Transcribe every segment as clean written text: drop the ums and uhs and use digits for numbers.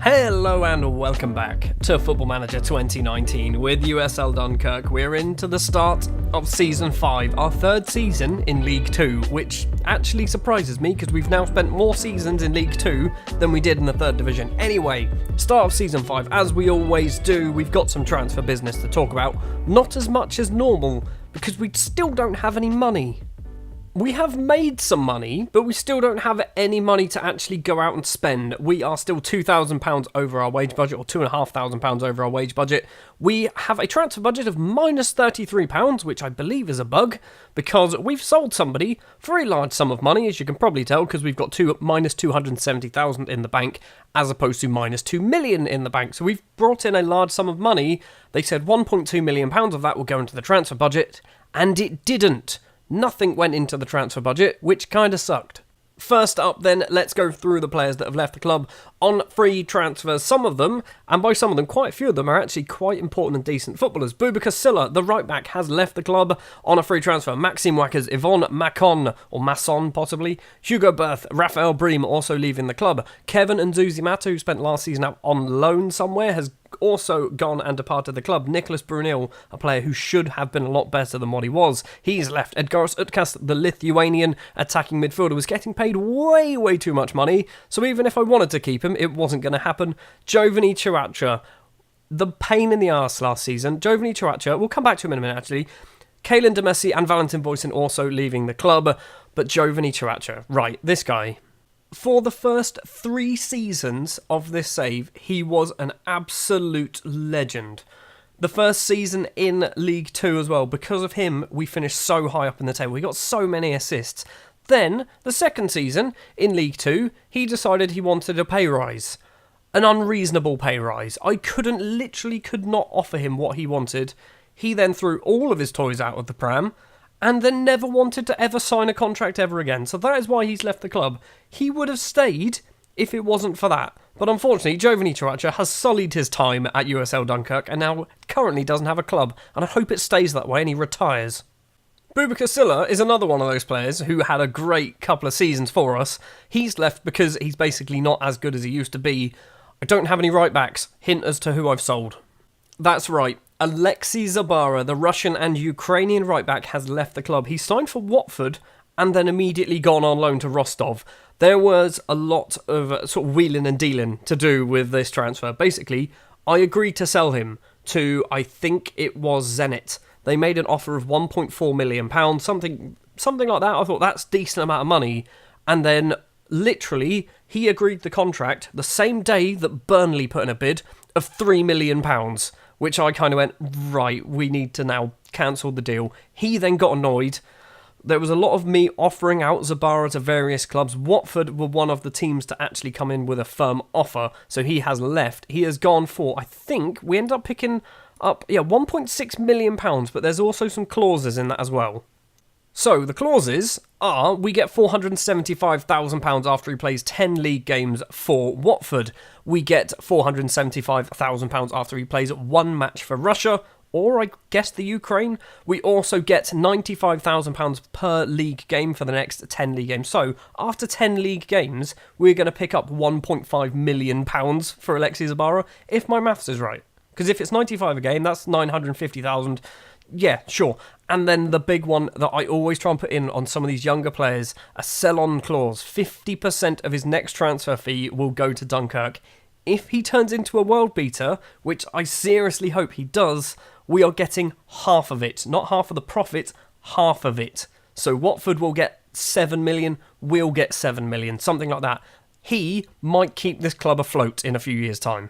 Hello and welcome back to Football Manager 2019 with USL Dunkerque. We're into the start of Season 5, our third season in League 2, which actually surprises me because we've now spent more seasons in League 2 than we did in the 3rd Division. Anyway, start of Season 5, as we always do, we've got some transfer business to talk about. Not as much as normal because we still don't have any money. We have made some money, but we still don't have any money to actually go out and spend. We are still £2,000 over our wage budget, or £2,500 over our wage budget. We have a transfer budget of minus £33, which I believe is a bug, because we've sold somebody for a large sum of money, as you can probably tell, because we've got minus 270,000 in the bank, as opposed to minus 2 million in the bank. So we've brought in a large sum of money. They said £1.2 million of that will go into the transfer budget, and it didn't. Nothing went into the transfer budget, which kind of sucked. First up then, let's go through the players that have left the club on free transfers. Some of them, and by some of them, quite a few of them, are actually quite important and decent footballers. Boubacar Silla, the right back, has left the club on a free transfer. Maxime Wackers, Yvonne Macon, or Masson possibly, Hugo Berth, Raphael Bream also leaving the club. Kevin Nzuzimata, who spent last season out on loan somewhere, has also gone and departed the club. Nicholas Brunel, a player who should have been a lot better than what he was, he's left. Edgaras Utkas, the Lithuanian attacking midfielder, was getting paid way too much money, so even if I wanted to keep him, it wasn't going to happen. Giovanni Chiracha, the pain in the arse last season. Giovanni Chiracha, we'll come back to him in a minute actually. Kalen de Messi and Valentin Boysen also leaving the club, but Giovanni Chiracha, right, this guy. For the first 3 seasons of this save, he was an absolute legend. The first season in League 2 as well, because of him, we finished so high up in the table. We got so many assists. Then, the second season in League 2, he decided he wanted a pay rise. An unreasonable pay rise. I literally could not offer him what he wanted. He then threw all of his toys out of the pram, and then never wanted to ever sign a contract ever again. So that is why he's left the club. He would have stayed if it wasn't for that. But unfortunately, Giovanni Chiracha has sullied his time at USL Dunkerque and now currently doesn't have a club. And I hope it stays that way and he retires. Boubacar Silla is another one of those players who had a great couple of seasons for us. He's left because he's basically not as good as he used to be. I don't have any right backs. Hint as to who I've sold. That's right. Alexei Zabara, the Russian and Ukrainian right-back, has left the club. He signed for Watford and then immediately gone on loan to Rostov. There was a lot of sort of wheeling and dealing to do with this transfer. Basically, I agreed to sell him to, I think it was Zenit. They made an offer of £1.4 million, something like that. I thought that's a decent amount of money. And then, literally, he agreed the contract the same day that Burnley put in a bid of £3 million. Which I kind of went, right, we need to now cancel the deal. He then got annoyed. There was a lot of me offering out Zabara to various clubs. Watford were one of the teams to actually come in with a firm offer, so he has left. He has gone for, I think, we ended up picking up, £1.6 million, but there's also some clauses in that as well. So, the clauses are, we get £475,000 after he plays 10 league games for Watford. We get £475,000 after he plays 1 match for Russia, or I guess the Ukraine. We also get £95,000 per league game for the next 10 league games. So, after 10 league games, we're going to pick up £1.5 million for Alexei Zabara, if my maths is right. Because if it's 95 a game, that's 950,000. Yeah, sure. And then the big one that I always try and put in on some of these younger players, a sell-on clause. 50% of his next transfer fee will go to Dunkerque. If he turns into a world beater, which I seriously hope he does, we are getting half of it. Not half of the profit, half of it. So Watford will get 7 million, we'll get 7 million, something like that. He might keep this club afloat in a few years' time.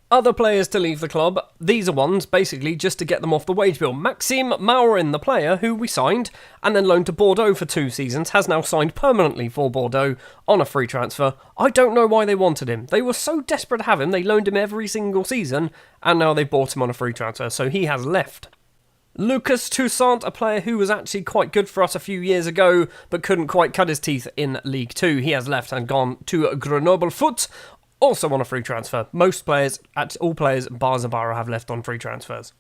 Other players to leave the club, these are ones basically just to get them off the wage bill. Maxime Maurin, the player who we signed and then loaned to Bordeaux for 2 seasons, has now signed permanently for Bordeaux on a free transfer. I don't know why they wanted him. They were so desperate to have him, they loaned him every single season, and now they bought him on a free transfer, so he has left. Lucas Toussaint, a player who was actually quite good for us a few years ago, but couldn't quite cut his teeth in League 2. He has left and gone to Grenoble Foot, also on a free transfer. All players bar Zabara have left on free transfers.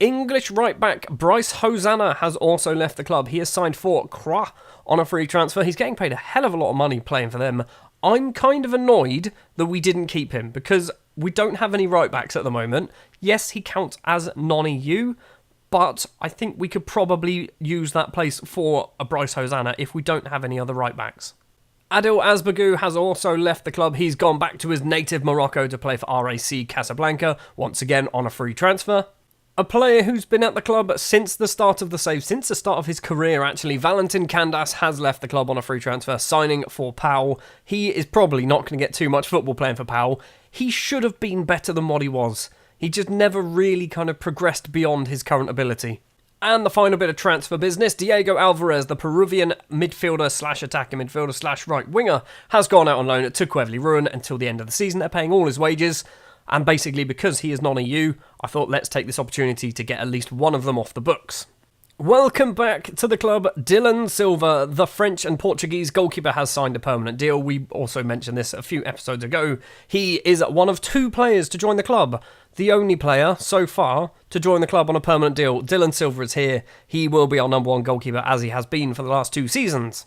English right-back Bryce Hosanna has also left the club. He has signed for Croix on a free transfer. He's getting paid a hell of a lot of money playing for them. I'm kind of annoyed that we didn't keep him because we don't have any right backs at the moment. Yes, he counts as non-EU, but I think we could probably use that place for a Bryce Hosanna if we don't have any other right backs. Adil Azbagou has also left the club. He's gone back to his native Morocco to play for RAC Casablanca, once again on a free transfer. A player who's been at the club since the start of the save, since the start of his career actually, Valentin Candas has left the club on a free transfer, signing for Pau. He is probably not going to get too much football playing for Pau. He should have been better than what he was. He just never really kind of progressed beyond his current ability. And the final bit of transfer business, Diego Alvarez, the Peruvian midfielder slash attacking midfielder slash right winger, has gone out on loan to Quevely Ruin until the end of the season. They're paying all his wages. And basically, because he is non-EU, I thought let's take this opportunity to get at least one of them off the books. Welcome back to the club. Dylan Silva, the French and Portuguese goalkeeper, has signed a permanent deal. We also mentioned this a few episodes ago. He is one of 2 players to join the club. The only player so far to join the club on a permanent deal. Dylan Silva is here. He will be our number 1 goalkeeper as he has been for the last 2 seasons.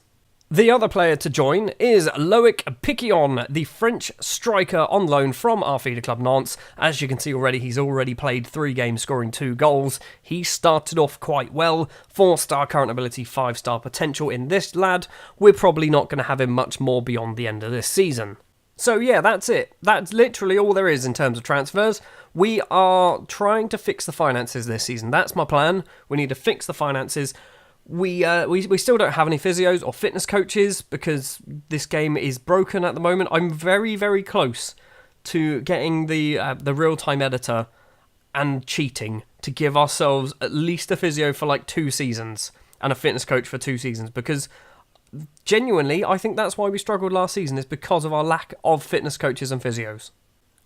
The other player to join is Loic Piquillon, the French striker on loan from our feeder club Nantes. As you can see already, he's already played 3 games, scoring 2 goals. He started off quite well. 4-star current ability, 5-star potential in this lad. We're probably not going to have him much more beyond the end of this season. So yeah, that's it. That's literally all there is in terms of transfers. We are trying to fix the finances this season. That's my plan. We need to fix the finances. We still don't have any physios or fitness coaches because this game is broken at the moment. I'm very, very close to getting the real-time editor and cheating to give ourselves at least a physio for like 2 seasons and a fitness coach for 2 seasons because genuinely, I think that's why we struggled last season, is because of our lack of fitness coaches and physios.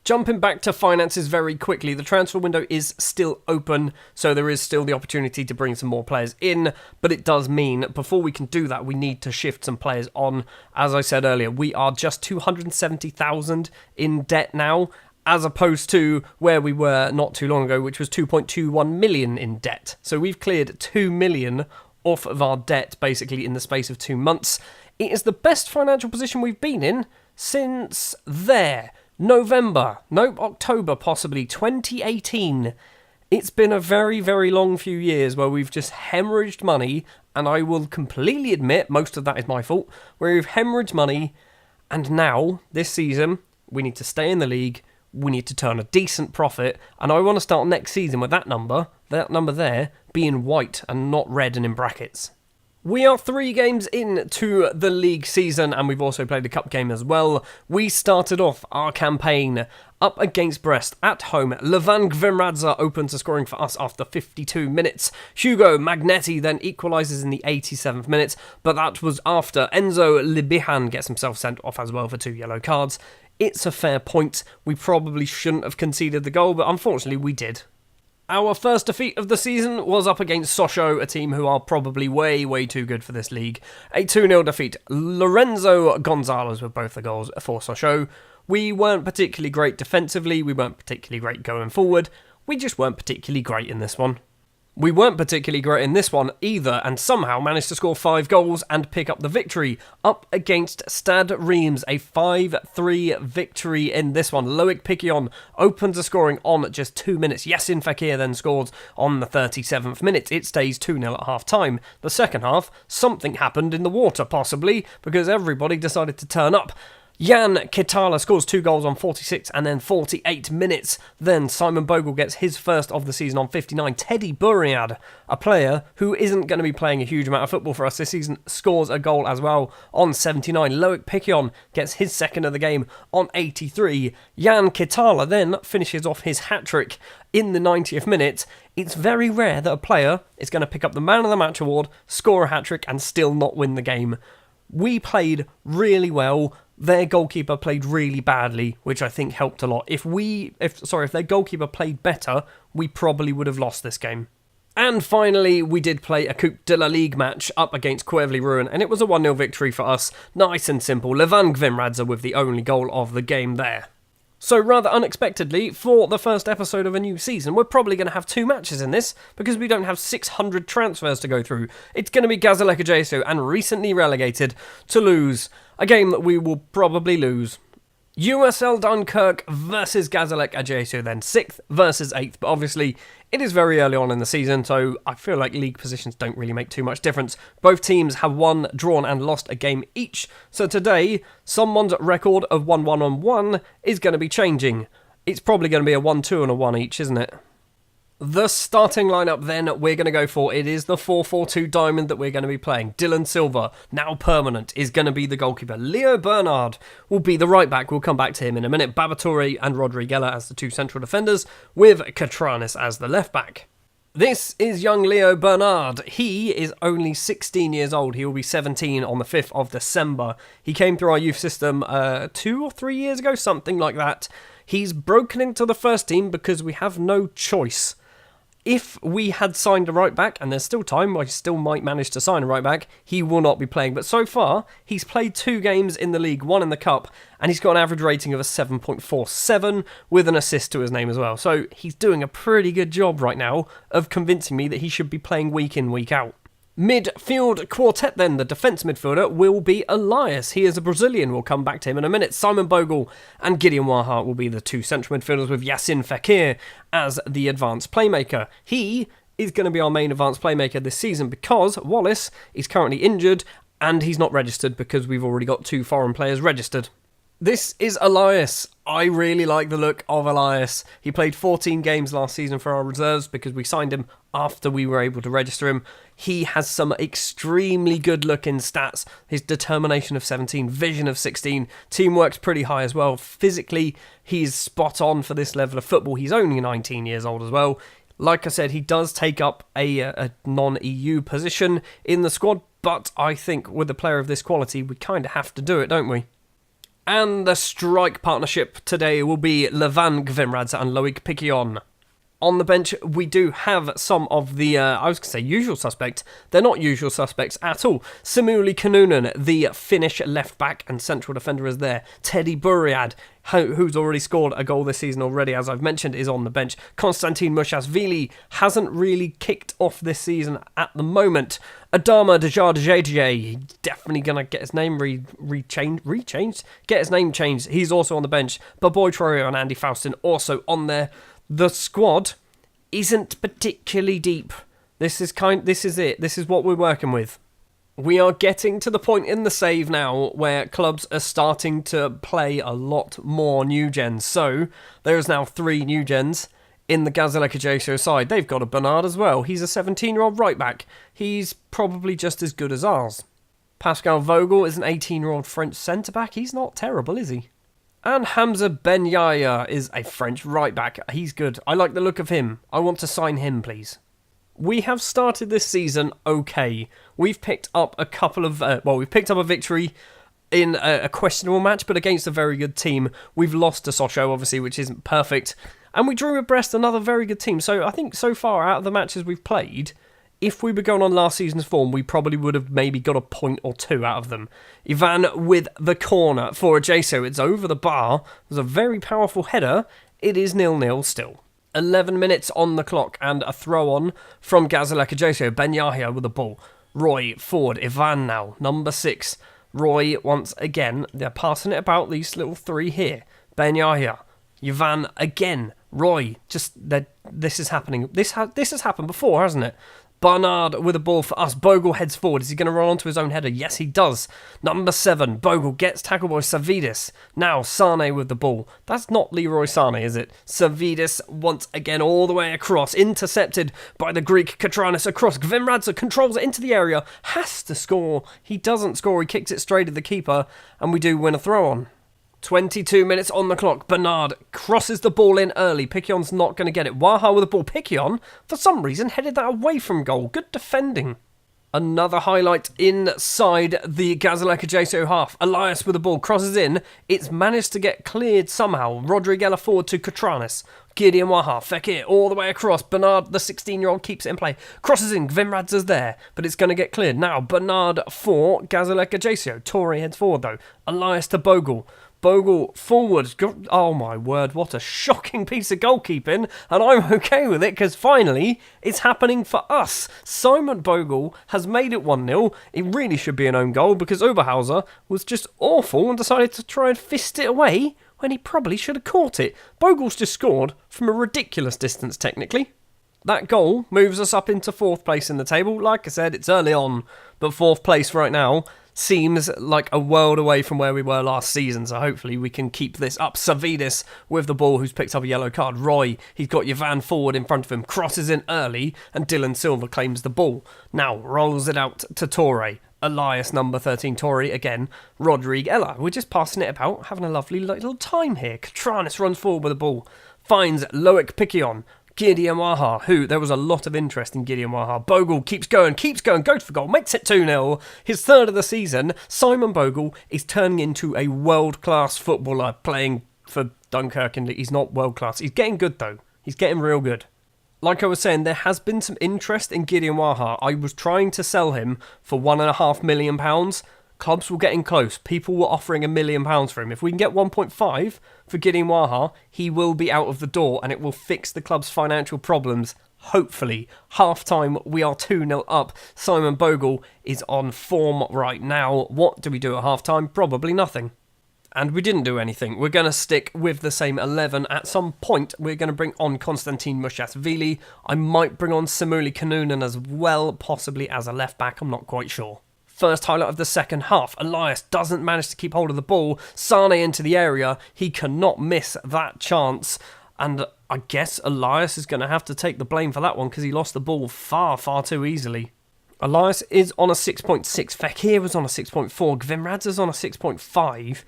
Jumping back to finances very quickly, the transfer window is still open, so there is still the opportunity to bring some more players in, but it does mean before we can do that, we need to shift some players on. As I said earlier, we are just 270,000 in debt now, as opposed to where we were not too long ago, which was 2.21 million in debt. So we've cleared 2 million off of our debt, basically, in the space of 2 months. It is the best financial position we've been in since October possibly, 2018. It's been a very, very long few years where we've just hemorrhaged money, and I will completely admit most of that is my fault, where we've hemorrhaged money, and now, this season, we need to stay in the league, we need to turn a decent profit, and I want to start next season with that number there, being white and not red and in brackets. We are 3 games into the league season, and we've also played a cup game as well. We started off our campaign up against Brest at home. Levan Gvimradze opens the scoring for us after 52 minutes. Hugo Magnetti then equalises in the 87th minute, but that was after Enzo Libihan gets himself sent off as well for 2 yellow cards. It's a fair point. We probably shouldn't have conceded the goal, but unfortunately we did. Our first defeat of the season was up against Sochaux, a team who are probably way, way too good for this league. A 2-0 defeat. Lorenzo Gonzalez with both the goals for Sochaux. We weren't particularly great defensively, we weren't particularly great going forward. We just weren't particularly great in this one. We weren't particularly great in this one either, and somehow managed to score 5 goals and pick up the victory up against Stade Reims, a 5-3 victory in this one. Loic Piquillon opens the scoring on just 2 minutes. Yassin Fakir then scores on the 37th minute. It stays 2-0 at half-time. The second half, something happened in the water possibly, because everybody decided to turn up. Jan Kitala scores 2 goals on 46 and then 48 minutes. Then Simon Bogle gets his first of the season on 59. Teddy Buriad, a player who isn't going to be playing a huge amount of football for us this season, scores a goal as well on 79. Loic Piquillon gets his second of the game on 83. Jan Kitala then finishes off his hat-trick in the 90th minute. It's very rare that a player is going to pick up the Man of the Match award, score a hat-trick and still not win the game. We played really well. Their goalkeeper played really badly, which I think helped a lot. If their goalkeeper played better, we probably would have lost this game. And finally, we did play a Coupe de la Ligue match up against Quevely Ruin, and it was a 1-0 victory for us. Nice and simple. Levan Gvimradze with the only goal of the game there. So rather unexpectedly, for the first episode of a new season, we're probably going to have 2 matches in this, because we don't have 600 transfers to go through. It's going to be Gazaleka Jesu and recently relegated Toulouse, a game that we will probably lose. USL Dunkerque versus Gazaleka Jesu then, 6th versus 8th, but obviously it is very early on in the season, so I feel like league positions don't really make too much difference. Both teams have won, drawn and lost a game each, so today someone's record of 1-1-1 is going to be changing. It's probably going to be a 1-2 and a 1 each, isn't it? The starting lineup then we're going to go for, it is the 4-4-2 diamond that we're going to be playing. Dylan Silva, now permanent, is going to be the goalkeeper. Leo Bernard will be the right back. We'll come back to him in a minute. Babatori and Rodriguela as the 2 central defenders, with Catranis as the left back. This is young Leo Bernard. He is only 16 years old. He will be 17 on the 5th of December. He came through our youth system 2 or 3 years ago, something like that. He's broken into the first team because we have no choice. If we had signed a right back, and there's still time, I still might manage to sign a right back, he will not be playing. But so far, he's played 2 games in the league, 1 in the cup, and he's got an average rating of a 7.47 with an assist to his name as well. So he's doing a pretty good job right now of convincing me that he should be playing week in, week out. Midfield quartet then, the defence midfielder will be Elias. He is a Brazilian, we'll come back to him in a minute. Simon Bogle and Gideon Waha will be the 2 central midfielders, with Yassin Fekir as the advanced playmaker. He is going to be our main advanced playmaker this season because Wallace is currently injured and he's not registered because we've already got 2 foreign players registered. This is Elias. I really like the look of Elias. He played 14 games last season for our reserves because we signed him after we were able to register him. He has some extremely good looking stats. His determination of 17, vision of 16, teamwork's pretty high as well. Physically, he's spot on for this level of football. He's only 19 years old as well. Like I said, he does take up a non-EU position in the squad, but I think with a player of this quality, we kind of have to do it, don't we? And the strike partnership today will be Levan Gvimradze and Loic Piquion. On the bench, we do have some of the, usual suspects. They're not usual suspects at all. Samuli Kanunen, the Finnish left-back and central defender, is there. Teddy Buriad, who's already scored a goal this season already, as I've mentioned, is on the bench. Konstantin Mushashvili hasn't really kicked off this season at the moment. Adama Dejardjeje, definitely going to get his name rechanged? Get his name changed. He's also on the bench. Baboy Troyo and Andy Faustin also on there. The squad isn't particularly deep. This is it. This is what we're working with. We are getting to the point in the save now where clubs are starting to play a lot more new gens. So there's now 3 new gens in the Gazaleka Jesu side. They've got a Bernard as well. He's a 17-year-old right back. He's probably just as good as ours. Pascal Vogel is an 18-year-old French centre back. He's not terrible, is he? And Hamza Ben Yahya is a French right-back. He's good. I like the look of him. I want to sign him, please. We have started this season okay. We've picked up a couple of... we've picked up a victory in a questionable match, but against a very good team. We've lost to Sochaux, obviously, which isn't perfect. And we drew with Brest, another very good team. So I think so far, out of the matches we've played... If we were going on last season's form, we probably would have maybe got a point or 2 out of them. Ivan with the corner for a Jesu. It's over the bar. It was a very powerful header. It is 0-0 still. 11 minutes on the clock and a throw-on from Gazaleka Jesu. Ben Yahya with the ball. Roy forward. Ivan now. Number 6. Roy once again. They're passing it about, these little 3 here. Ben Yahya. Ivan again. Roy. This is happening. This has happened before, hasn't it? Bernard with a ball for us. Bogle heads forward. Is he going to run onto his own header? Yes, he does. Number 7. Bogle gets tackled by Savidis. Now Sane with the ball. That's not Leroy Sane, is it? Savidis once again all the way across. Intercepted by the Greek Catranis across. Gvimradze controls it into the area. Has to score. He doesn't score. He kicks it straight at the keeper. And we do win a throw-on. 22 minutes on the clock. Bernard crosses the ball in early. Piquion's not going to get it. Waha with the ball. Piquion, for some reason, headed that away from goal. Good defending. Another highlight inside the Gazaleka Jesu half. Elias with the ball. Crosses in. It's managed to get cleared somehow. Rodriguela forward to Catranis. Gideon Waha. Fekir all the way across. Bernard, the 16-year-old, keeps it in play. Crosses in. Gvimradze's there. But it's going to get cleared. Now, Bernard for Gazaleka Jesu. Torre heads forward, though. Elias to Bogle. Bogle forward. Oh my word, what a shocking piece of goalkeeping. And I'm okay with it because finally it's happening for us. Simon Bogle has made it 1-0. It really should be an own goal because Oberhauser was just awful and decided to try and fist it away when he probably should have caught it. Bogle's just scored from a ridiculous distance technically. That goal moves us up into 4th place in the table. Like I said, it's early on, but 4th place right now seems like a world away from where we were last season, so hopefully we can keep this up. Savidis with the ball, who's picked up a yellow card. Roy, he's got Yavan forward in front of him, crosses in early, and Dylan Silva claims the ball. Now rolls it out to Torre. Elias, number 13, Torre again. Rodrigue Ella, we're just passing it about, having a lovely little time here. Catranis runs forward with the ball, finds Loic Piquion. Gideon Waha, who there was a lot of interest in Gideon Waha. Bogle keeps going, goes for goal, makes it 2-0. His 3rd of the season. Simon Bogle is turning into a world-class footballer playing for Dunkerque. He's not world-class. He's getting good, though. He's getting real good. Like I was saying, there has been some interest in Gideon Waha. I was trying to sell him for £1.5 million. Clubs were getting close. People were offering £1 million for him. If we can get 1.5 for Gideon Waha, he will be out of the door and it will fix the club's financial problems. Hopefully. Half-time, we are 2-0 up. Simon Bogle is on form right now. What do we do at half-time? Probably nothing. And we didn't do anything. We're going to stick with the same 11. At some point, we're going to bring on Konstantin Mushasvili. I might bring on Samuli Kanunen as well, possibly as a left-back. I'm not quite sure. First highlight of the second half. Elias doesn't manage to keep hold of the ball. Sane into the area. He cannot miss that chance. And I guess Elias is going to have to take the blame for that one because he lost the ball far, far too easily. Elias is on a 6.6. Fekir was on a 6.4. Gvimradze's on a 6.5.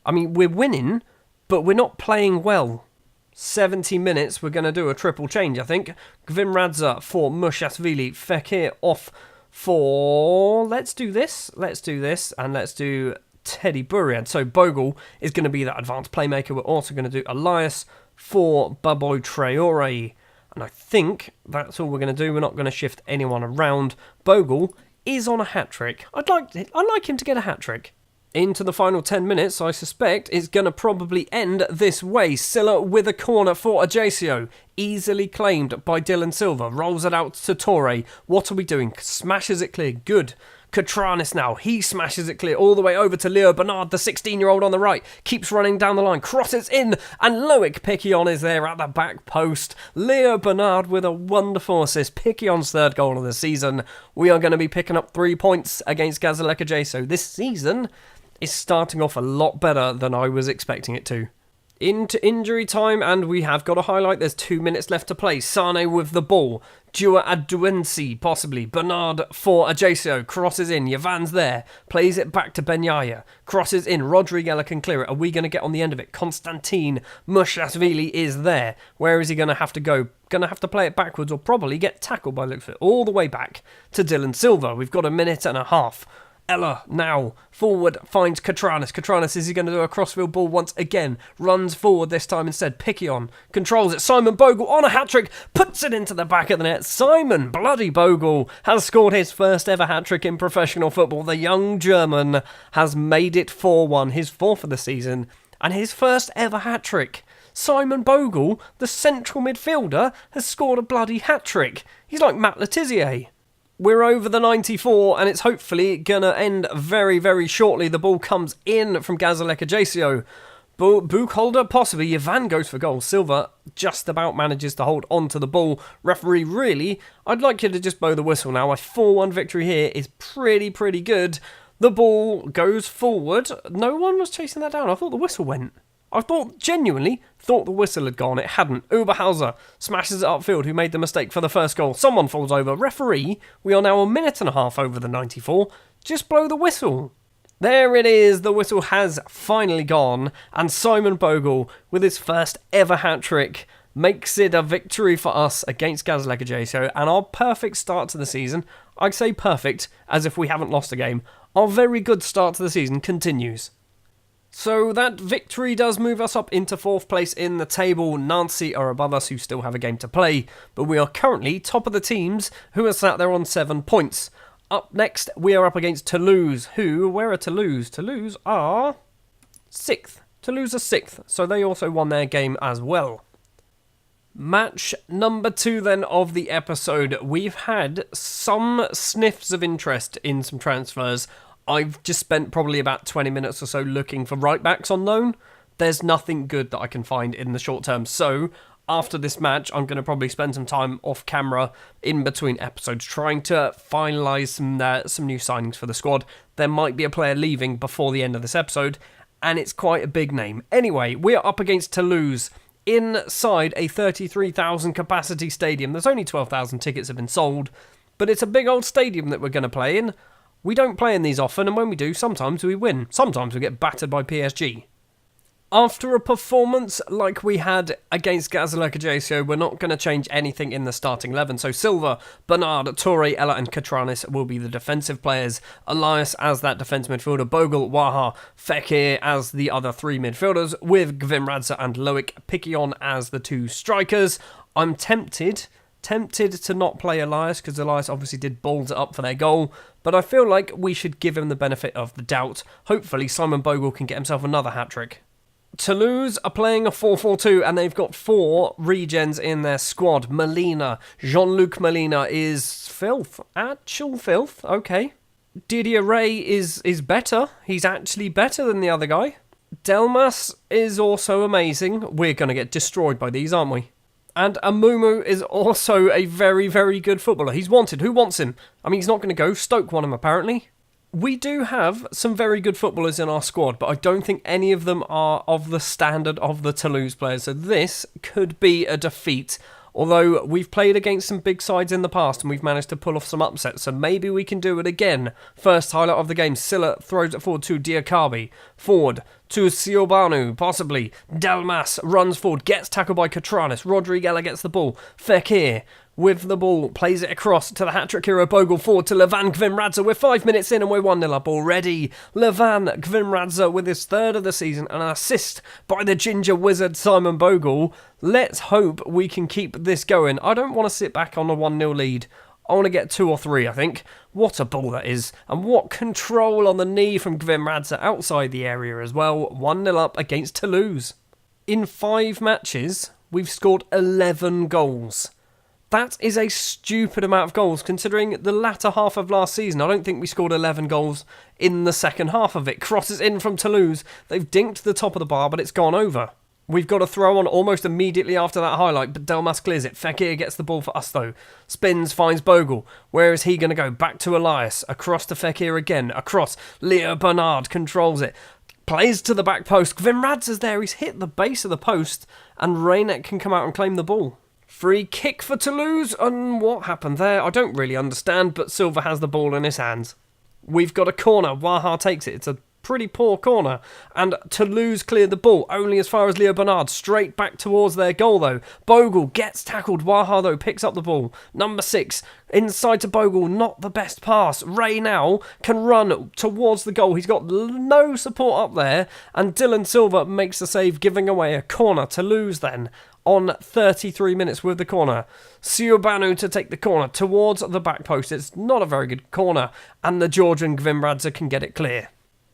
I mean, we're winning, but we're not playing well. 70 minutes, we're going to do a triple change, I think. Gvimradze for Mushasvili. Fekir off for, let's do this, and let's do Teddy Burian. So Bogle is going to be that advanced playmaker. We're also going to do Elias for Baboy Traore. And I think that's all we're going to do. We're not going to shift anyone around. Bogle is on a hat-trick. I'd like him to get a hat-trick. Into the final 10 minutes, I suspect it's going to probably end this way. Silla with a corner for Ajaccio. Easily claimed by Dylan Silva. Rolls it out to Torre. What are we doing? Smashes it clear. Good. Catranis now. He smashes it clear all the way over to Leo Bernard, the 16-year-old on the right. Keeps running down the line. Crosses in. And Loic Piquion is there at the back post. Leo Bernard with a wonderful assist. Piquion's 3rd goal of the season. We are going to be picking up 3 points against Gazalek Ajaccio this season. Is starting off a lot better than I was expecting it to. Into injury time, and we have got a highlight. There's 2 minutes left to play. Sane with the ball. Dua Aduensi, possibly. Bernard for Ajaccio. Crosses in. Yavan's there. Plays it back to Benyaya. Crosses in. Rodriguez can clear it. Are we going to get on the end of it? Konstantin Mushasvili is there. Where is he going to have to go? Going to have to play it backwards or probably get tackled by the looks of it. All the way back to Dylan Silva. We've got a minute and a half. Ella now forward finds Catranis. Catranis, is he going to do a crossfield ball once again? Runs forward this time instead. Piquion controls it. Simon Bogle on a hat-trick. Puts it into the back of the net. Simon bloody Bogle has scored his first ever hat-trick in professional football. The young German has made it 4-1. His 4th of the season and his first ever hat-trick. Simon Bogle, the central midfielder, has scored a bloody hat-trick. He's like Matt Letizia. We're over the 94 and it's hopefully going to end very, very shortly. The ball comes in from Gazalek Ajaccio. Buchholder, possibly. Yavan goes for goal. Silva just about manages to hold on to the ball. Referee, really, I'd like you to just blow the whistle now. A 4-1 victory here is pretty good. The ball goes forward. No one was chasing that down. I thought the whistle went. Genuinely thought the whistle had gone. It hadn't. Oberhauser smashes it upfield. Who made the mistake for the first goal? Someone falls over. Referee, we are now a minute and a half over the 94. Just blow the whistle. There it is. The whistle has finally gone. And Simon Bogle, with his first ever hat-trick, makes it a victory for us against Gazalek Ajaccio. And our perfect start to the season, I say perfect, as if we haven't lost a game. Our very good start to the season continues. So that victory does move us up into 4th place in the table. Nancy are above us, who still have a game to play, but we are currently top of the teams, who are sat there on 7 points. Up next, we are up against Toulouse, where are Toulouse? Toulouse are 6th. Toulouse are 6th, so they also won their game as well. Match number 2 then of the episode. We've had some sniffs of interest in some transfers. I've just spent probably about 20 minutes or so looking for right backs on loan. There's nothing good that I can find in the short term. So after this match, I'm going to probably spend some time off camera in between episodes trying to finalise some new signings for the squad. There might be a player leaving before the end of this episode, and it's quite a big name. Anyway, we're up against Toulouse inside a 33,000 capacity stadium. There's only 12,000 tickets have been sold, but it's a big old stadium that we're going to play in. We don't play in these often, and when we do, sometimes we win. Sometimes we get battered by PSG. After a performance like we had against Gazalurka Ajaccio, we're not going to change anything in the starting 11. So Silva, Bernard, Torre, Ella and Catranis will be the defensive players. Elias as that defensive midfielder, Bogle, Waha, Fekir as the other 3 midfielders, with Gvimradze and Loic Piquion as the 2 strikers. I'm tempted to not play Elias, because Elias obviously did balls it up for their goal, but I feel like we should give him the benefit of the doubt. Hopefully Simon Bogle can get himself another hat-trick. Toulouse are playing a 4-4-2 and they've got 4 regens in their squad. Molina, Jean-Luc Molina is filth. Actual filth, okay. Didier Ray is better. He's actually better than the other guy. Delmas is also amazing. We're going to get destroyed by these, aren't we? And Amumu is also a very, very good footballer. He's wanted. Who wants him? I mean, he's not going to go. Stoke want him, apparently. We do have some very good footballers in our squad, but I don't think any of them are of the standard of the Toulouse players. So this could be a defeat. Although we've played against some big sides in the past and we've managed to pull off some upsets, so maybe we can do it again. First highlight of the game, Silla throws it forward to Diakabi. Forward to Siobanu, possibly. Delmas runs forward, gets tackled by Catranis. Rodriguela gets the ball. Fekir with the ball, plays it across to the hat-trick hero Bogle, forward to Levan Gvimradze. We're 5 minutes in and we're 1-0 up already. Levan Gvimradze with his 3rd of the season, an assist by the ginger wizard Simon Bogle. Let's hope we can keep this going. I don't want to sit back on a 1-0 lead. I want to get 2 or 3, I think. What a ball that is. And what control on the knee from Gvimradze outside the area as well. 1-0 up against Toulouse. In 5 matches, we've scored 11 goals. That is a stupid amount of goals, considering the latter half of last season. I don't think we scored 11 goals in the second half of it. Crosses in from Toulouse. They've dinked the top of the bar, but it's gone over. We've got a throw on almost immediately after that highlight, but Delmas clears it. Fekir gets the ball for us, though. Spins, finds Bogle. Where is he going to go? Back to Elias. Across to Fekir again. Across. Leo Bernard controls it. Plays to the back post. Gvimradze's there. He's hit the base of the post, and Reynet can come out and claim the ball. Free kick for Toulouse, and what happened there? I don't really understand, but Silva has the ball in his hands. We've got a corner. Waha takes it. It's a pretty poor corner, and Toulouse cleared the ball only as far as Leo Bernard, straight back towards their goal though. Bogle gets tackled. Waha though picks up the ball. Number 6 inside to Bogle, not the best pass. Ray now can run towards the goal. He's got no support up there, and Dylan Silva makes the save, giving away a corner. Toulouse then on 33 minutes with the corner. Siobanu to take the corner towards the back post. It's not a very good corner, and the Georgian Gvimradze can get it clear.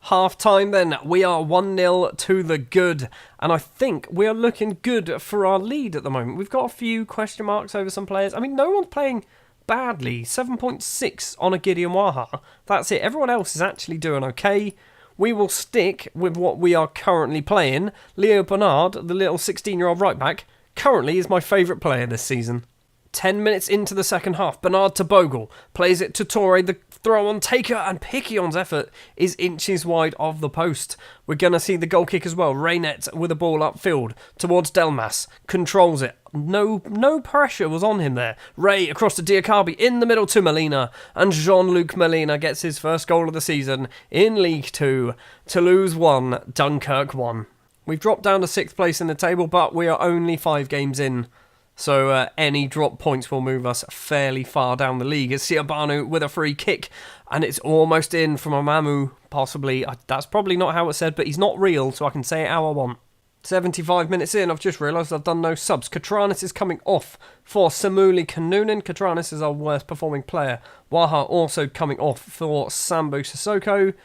Half time then, we are 1-0 to the good, and I think we are looking good for our lead at the moment. We've got a few question marks over some players. I mean, no one's playing badly. 7.6 on a Gideon Waha. That's it. Everyone else is actually doing okay. We will stick with what we are currently playing. Leo Bernard, the little 16-year-old right back, currently is my favourite player this season. 10 minutes into the second half, Bernard to Bogle, plays it to Torre, the throw on taker, and Piquion's effort is inches wide of the post. We're going to see the goal kick as well. Reynet with a ball upfield towards Delmas, controls it. No pressure was on him there. Ray across to Diakabi, in the middle to Molina, and Jean-Luc Molina gets his first goal of the season in League 2. Toulouse 1, Dunkerque 1. We've dropped down to 6th place in the table, but we are only 5 games in. So any drop points will move us fairly far down the league. It's Siobanu with a free kick, and it's almost in from Amamu, possibly. That's probably not how it's said, but he's not real, so I can say it how I want. 75 minutes in, I've just realised I've done no subs. Catranis is coming off for Samuli Kanunin. Catranis is our worst performing player. Waha also coming off for Sambu Sissoko.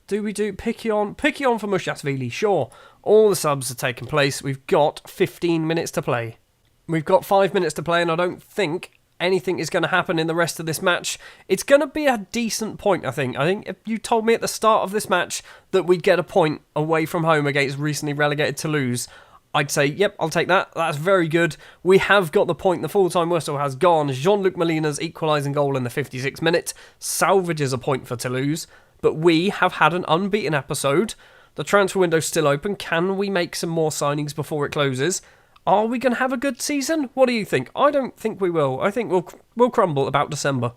Do we do Piquion? Piquion for Mushasvili, sure. All the subs are taking place. We've got 15 minutes to play. We've got 5 minutes to play, and I don't think anything is going to happen in the rest of this match. It's going to be a decent point, I think. I think if you told me at the start of this match that we'd get a point away from home against recently relegated Toulouse, I'd say, yep, I'll take that. That's very good. We have got the point. The full-time whistle has gone. Jean-Luc Molina's equalising goal in the 56th minute salvages a point for Toulouse. But we have had an unbeaten episode. The transfer window's still open. Can we make some more signings before it closes? Are we going to have a good season? What do you think? I don't think we will. I think we'll crumble about December.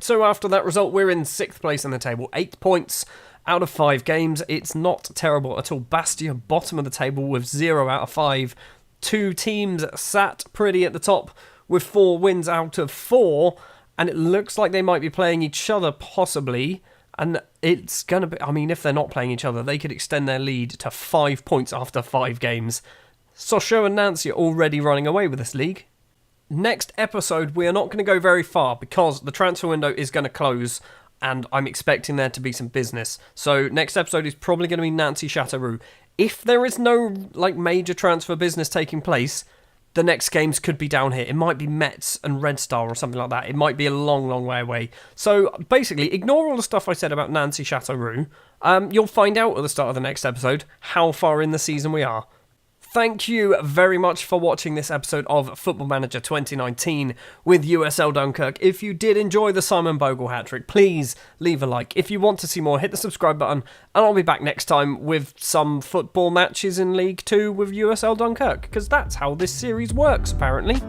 So after that result, we're in 6th place in the table. 8 points out of 5 games. It's not terrible at all. Bastia, bottom of the table with 0 out of 5. 2 teams sat pretty at the top with 4 wins out of 4. And it looks like they might be playing each other, possibly. And it's going to be... I mean, if they're not playing each other, they could extend their lead to 5 points after 5 games. Sochaux and Nancy are already running away with this league. Next episode, we are not going to go very far because the transfer window is going to close and I'm expecting there to be some business. So next episode is probably going to be Nancy Châteauroux. If there is no major transfer business taking place, the next games could be down here. It might be Metz and Red Star or something like that. It might be a long, long way away. So basically, ignore all the stuff I said about Nancy Châteauroux. You'll find out at the start of the next episode how far in the season we are. Thank you very much for watching this episode of Football Manager 2019 with USL Dunkirk. If you did enjoy the Simon Bogle hat-trick, please leave a like. If you want to see more, hit the subscribe button, and I'll be back next time with some football matches in League 2 with USL Dunkirk, because that's how this series works, apparently.